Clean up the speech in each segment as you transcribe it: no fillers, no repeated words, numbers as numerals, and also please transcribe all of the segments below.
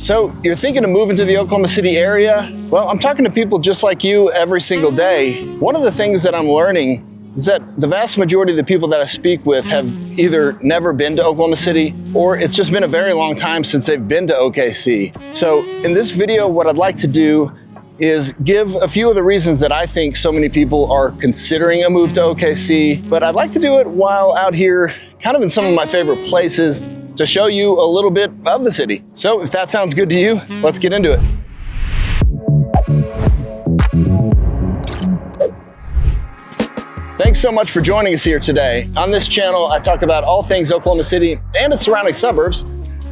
So you're thinking of moving to the Oklahoma City area? Well, I'm talking to people just like you every single day. One of the things that I'm learning is that the vast majority of the people that I speak with have either never been to Oklahoma City or it's just been a very long time since they've been to OKC. So in this video, what I'd like to do is give a few of the reasons that I think so many people are considering a move to OKC, but I'd like to do it while out here kind of in some of my favorite places to show you a little bit of the city. So if that sounds good to you, let's get into it. Thanks so much for joining us here today. On this channel, I talk about all things Oklahoma City and its surrounding suburbs.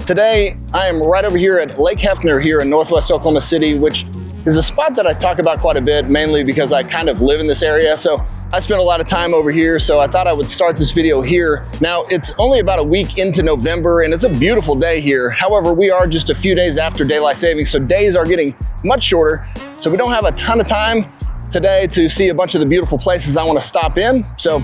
Today, I am right over here at Lake Hefner here in Northwest Oklahoma City, which is a spot that I talk about quite a bit, mainly because I kind of live in this area. So I spend a lot of time over here, so I thought I would start this video here. Now, it's only about a week into November, and it's a beautiful day here. However, we are just a few days after daylight savings, so days are getting much shorter. So we don't have a ton of time today to see a bunch of the beautiful places I want to stop in. So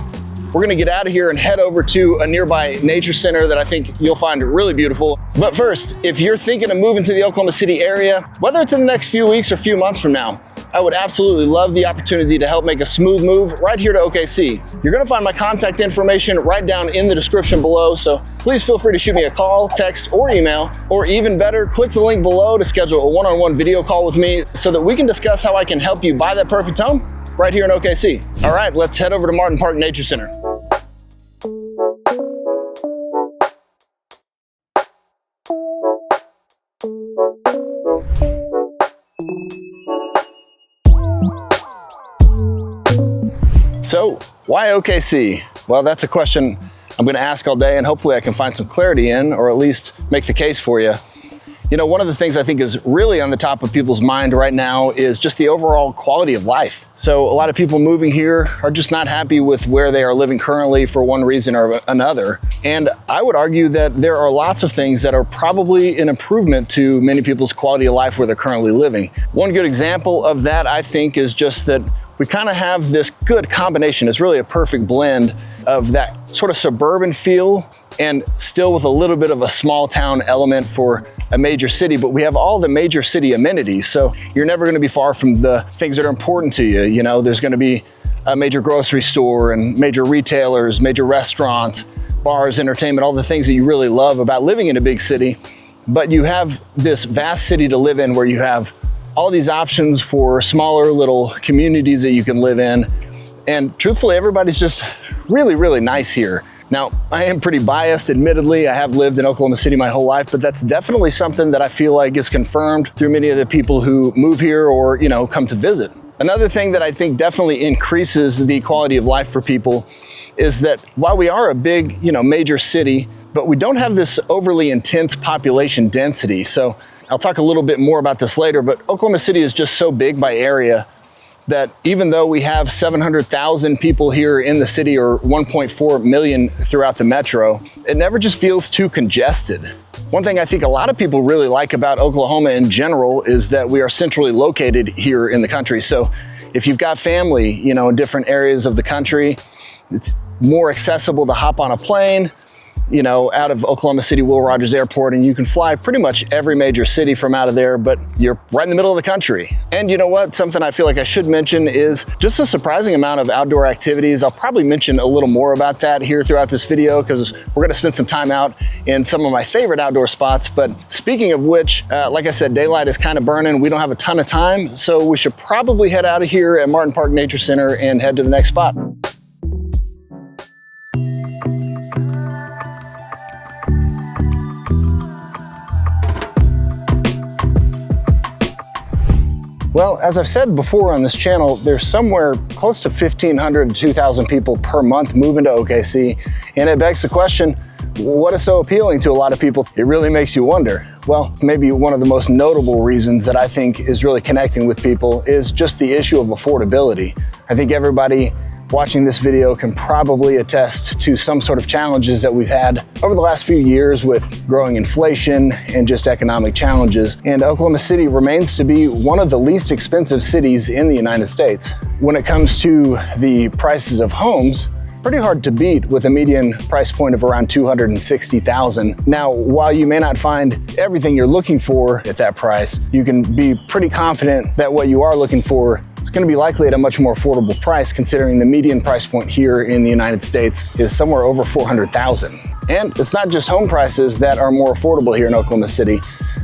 we're gonna get out of here and head over to a nearby nature center that I think you'll find really beautiful. But first, if you're thinking of moving to the Oklahoma City area, whether it's in the next few weeks or few months from now, I would absolutely love the opportunity to help make a smooth move right here to OKC. You're gonna find my contact information right down in the description below, so please feel free to shoot me a call, text, or email, or even better, click the link below to schedule a one-on-one video call with me so that we can discuss how I can help you buy that perfect home right here in OKC. All right, let's head over to Martin Park Nature Center. So why OKC? Well, that's a question I'm gonna ask all day, and hopefully I can find some clarity in, or at least make the case for you. You know, one of the things I think is really on the top of people's mind right now is just the overall quality of life. So a lot of people moving here are just not happy with where they are living currently for one reason or another. And I would argue that there are lots of things that are probably an improvement to many people's quality of life where they're currently living. One good example of that, I think, is just that we kind of have this good combination. It's really a perfect blend of that sort of suburban feel and still with a little bit of a small town element for a major city, but we have all the major city amenities. So you're never gonna be far from the things that are important to you. You know, there's gonna be a major grocery store and major retailers, major restaurants, bars, entertainment, all the things that you really love about living in a big city. But you have this vast city to live in where you have all these options for smaller little communities that you can live in. And truthfully, everybody's just really, really nice here. Now, I am pretty biased, admittedly. I have lived in Oklahoma City my whole life, but that's definitely something that I feel like is confirmed through many of the people who move here or, you know, come to visit. Another thing that I think definitely increases the quality of life for people is that while we are a big, you know, major city, but we don't have this overly intense population density. So I'll talk a little bit more about this later, but Oklahoma City is just so big by area that even though we have 700,000 people here in the city or 1.4 million throughout the metro, it never just feels too congested. One thing I think a lot of people really like about Oklahoma in general is that we are centrally located here in the country. So if you've got family, you know, in different areas of the country, it's more accessible to hop on a plane, you know, out of Oklahoma City Will Rogers Airport, and you can fly pretty much every major city from out of there, but you're right in the middle of the country. And you know what? Something I feel like I should mention is just a surprising amount of outdoor activities. I'll probably mention a little more about that here throughout this video because we're gonna spend some time out in some of my favorite outdoor spots. But speaking of which, like I said, daylight is kind of burning. We don't have a ton of time, so we should probably head out of here at Martin Park Nature Center and head to the next spot. Well, as I've said before on this channel, there's somewhere close to 1,500 to 2,000 people per month moving to OKC. And it begs the question, what is so appealing to a lot of people? It really makes you wonder. Well, maybe one of the most notable reasons that I think is really connecting with people is just the issue of affordability. I think everybody watching this video can probably attest to some sort of challenges that we've had over the last few years with growing inflation and just economic challenges. And Oklahoma City remains to be one of the least expensive cities in the United States. When it comes to the prices of homes, pretty hard to beat with a median price point of around $260,000. Now, while you may not find everything you're looking for at that price, you can be pretty confident that what you are looking for is going to be likely at a much more affordable price, considering the median price point here in the United States is somewhere over $400,000. And it's not just home prices that are more affordable here in Oklahoma City.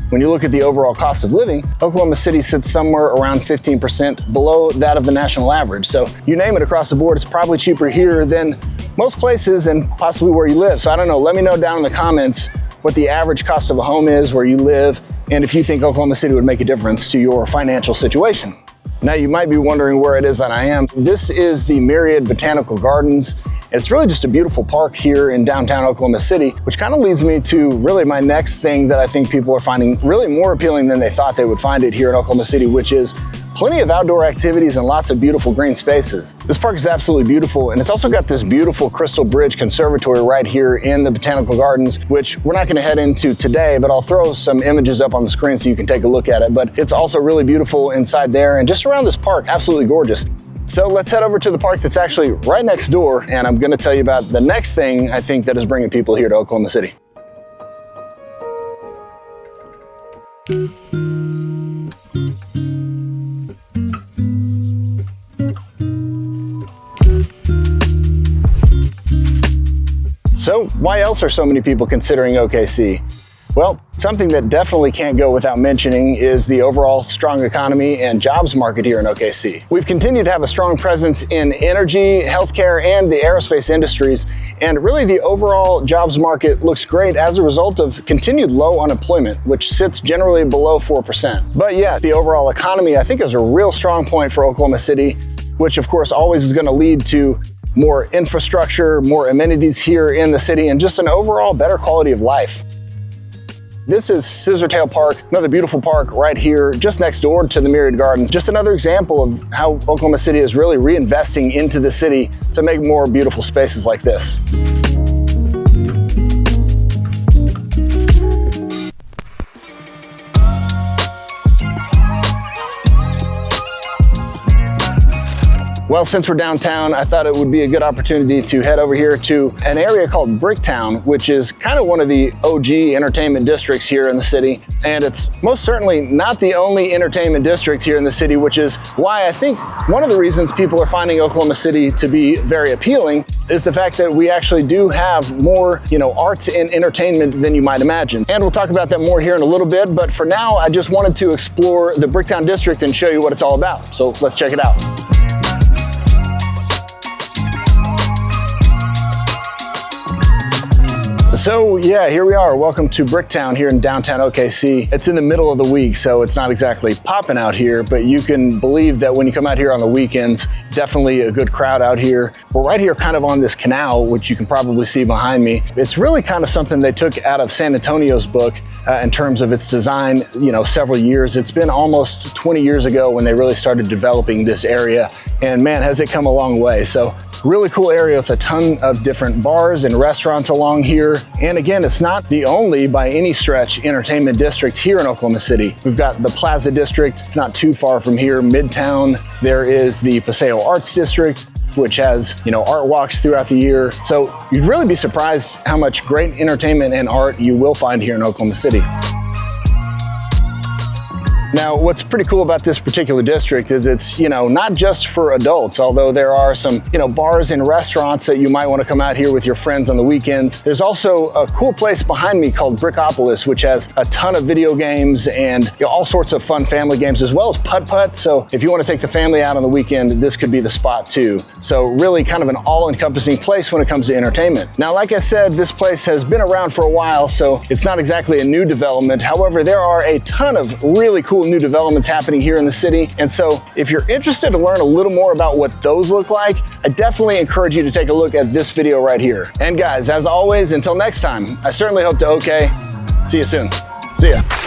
When you look at the overall cost of living, Oklahoma City sits somewhere around 15% below that of the national average. So you name it across the board, it's probably cheaper here than most places and possibly where you live. So I don't know, let me know down in the comments what the average cost of a home is where you live, and if you think Oklahoma City would make a difference to your financial situation. Now you might be wondering where it is that I am. This is the Myriad Botanical Gardens. It's really just a beautiful park here in downtown Oklahoma City, which kind of leads me to really my next thing that I think people are finding really more appealing than they thought they would find it here in Oklahoma City, which is plenty of outdoor activities and lots of beautiful green spaces. This park is absolutely beautiful, and it's also got this beautiful Crystal Bridge Conservatory right here in the Botanical Gardens, which we're not going to head into today, but I'll throw some images up on the screen so you can take a look at it. But it's also really beautiful inside there, and just around this park, absolutely gorgeous. So let's head over to the park that's actually right next door, and I'm going to tell you about the next thing I think that is bringing people here to Oklahoma City. So why else are so many people considering OKC? Well, something that definitely can't go without mentioning is the overall strong economy and jobs market here in OKC. We've continued to have a strong presence in energy, healthcare, and the aerospace industries, and really the overall jobs market looks great as a result of continued low unemployment, which sits generally below 4%. But yeah, the overall economy I think is a real strong point for Oklahoma City, which of course always is going to lead to more infrastructure, more amenities here in the city, and just an overall better quality of life. This is Scissortail Park, another beautiful park right here, just next door to the Myriad Gardens. Just another example of how Oklahoma City is really reinvesting into the city to make more beautiful spaces like this. Well, since we're downtown, I thought it would be a good opportunity to head over here to an area called Bricktown, which is kind of one of the OG entertainment districts here in the city. And it's most certainly not the only entertainment district here in the city, which is why I think one of the reasons people are finding Oklahoma City to be very appealing is the fact that we actually do have more, arts and entertainment than you might imagine. And we'll talk about that more here in a little bit, but for now, I just wanted to explore the Bricktown district and show you what it's all about. So let's check it out. So yeah, here we are. Welcome to Bricktown here in downtown OKC. It's in the middle of the week, so it's not exactly popping out here, but you can believe that when you come out here on the weekends, definitely a good crowd out here. We're right here kind of on this canal, which you can probably see behind me. It's really kind of something they took out of San Antonio's book in terms of its design, several years. It's been almost 20 years ago when they really started developing this area, and man, has it come a long way. So really cool area with a ton of different bars and restaurants along here. And again, it's not the only, by any stretch, entertainment district here in Oklahoma City. We've got the Plaza District, not too far from here, Midtown. There is the Paseo Arts District, which has, art walks throughout the year. So you'd really be surprised how much great entertainment and art you will find here in Oklahoma City. Now, what's pretty cool about this particular district is it's, not just for adults, although there are some, bars and restaurants that you might want to come out here with your friends on the weekends. There's also a cool place behind me called Brickopolis, which has a ton of video games and all sorts of fun family games, as well as putt-putt. So if you want to take the family out on the weekend, this could be the spot too. So really kind of an all-encompassing place when it comes to entertainment. Now, like I said, this place has been around for a while, so it's not exactly a new development. However, there are a ton of really cool new developments happening here in the city. And so if you're interested to learn a little more about what those look like, I definitely encourage you to take a look at this video right here. And guys, as always, until next time, I certainly hope to see you soon. See ya.